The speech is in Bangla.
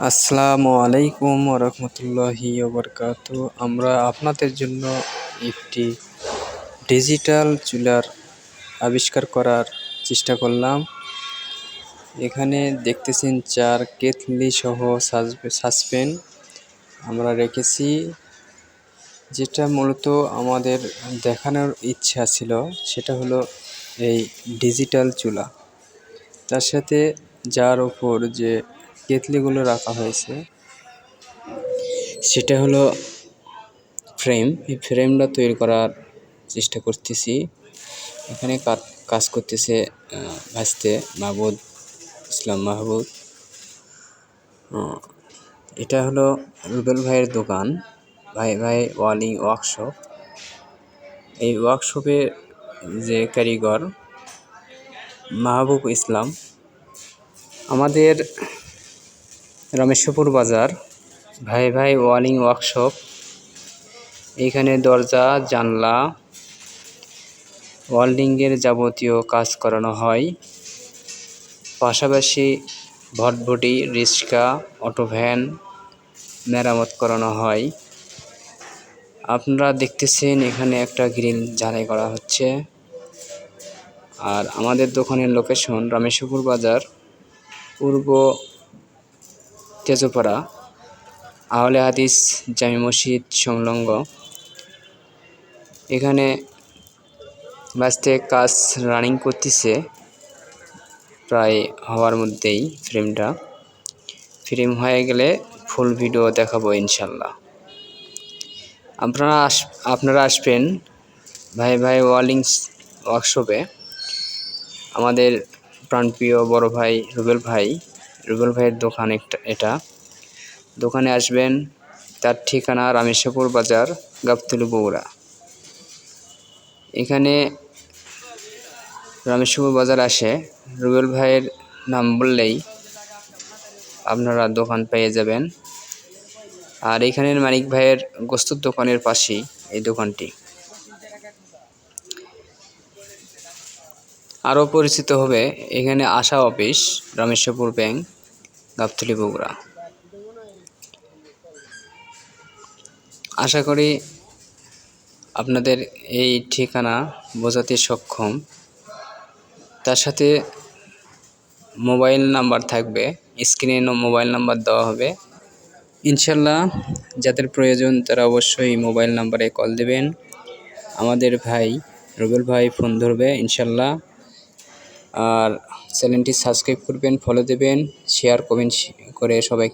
আসসালামু আলাইকুম ওরহমতুল্লাহি ওবরকাতু। আমরা আপনাদের জন্য একটি ডিজিটাল চুলার আবিষ্কার করার চেষ্টা করলাম। এখানে দেখতেছেন 4 কেতলি সহ সাসপেন আমরা রেখেছি, যেটা মূলত আমাদের দেখানোর ইচ্ছা ছিল সেটা হলো এই ডিজিটাল চুলা। তার সাথে যার উপর যে কেতলিগুলো রাখা হয়েছে সেটা হলো ফ্রেম। এই ফ্রেমটা তৈরি করার চেষ্টা করতেছি। এখানে কাজ করতেছে ভাস্তে মাহবুব ইসলাম মাহবুব। এটা হলো রুবেল ভাইয়ের দোকান, ভাই ওয়ালিং ওয়ার্কশপ। এই ওয়ার্কশপে যে কারিগর মাহবুব ইসলাম। আমাদের রামেশ্বরপুর বাজার ভাই ওয়ালিং ওয়ার্কশপ। এইখানে দরজা জানলা ওয়েল্ডিংয়ের যাবতীয় কাজ করানো হয়। পাশাপাশি ভটভটি, রিক্সা, অটো ভ্যান মেরামত করানো হয়। আপনারা দেখতেছেন এখানে একটা গ্রিল ঝালাই করা হচ্ছে। আর আমাদের দোকানের লোকেশন রামেশ্বরপুর বাজার, পূর্ব তেজপাড়া, আহলে হাদিস জামি মসজিদ সংলগ্ন। এখানে বাসতে কাজ রানিং করতেছে, প্রায় হওয়ার মধ্যেই। ফ্রেম হয়ে গেলে ফুল ভিডিও দেখাবো ইনশাল্লাহ। আপনারা আসবেন ভাই ওয়ালিং ওয়ার্কশপে। আমাদের প্রাণপ্রিয় বড় ভাই রুবেল ভাইয়ের দোকান এটা। দোকানে আসবেন, তার ঠিকানা রামেশ্বরপুর বাজার, গাবতলী, বগুড়া। এখানে রামেশ্বরপুর বাজার আসে রুবেল ভাইয়ের নাম বললেই আপনারা দোকান পেয়ে যাবেন। আর এখানের মানিক ভাইয়ের গোস্তের দোকানের পাশেই এই দোকানটি। আরও পরিচিত হবে এখানে আশা অফিস, রামেশ্বরপুর ব্যাংক, গাবতলী, বগুড়া। আশা করি আপনাদের এই ঠিকানা বোঝাতে সক্ষম। তার সাথে মোবাইল নাম্বার থাকবে, স্ক্রিনে মোবাইল নাম্বার দেওয়া হবে। ইনশাল্লাহ যাদের প্রয়োজন তারা অবশ্যই মোবাইল নাম্বারে কল দেবেন। আমাদের ভাই রুবেল ভাই ফোন ধরবে ইনশাল্লাহ। আর চ্যানেলটি সাবস্ক্রাইব করবেন, ফলো দেবেন, শেয়ার কমেন্ট করে সবাইকে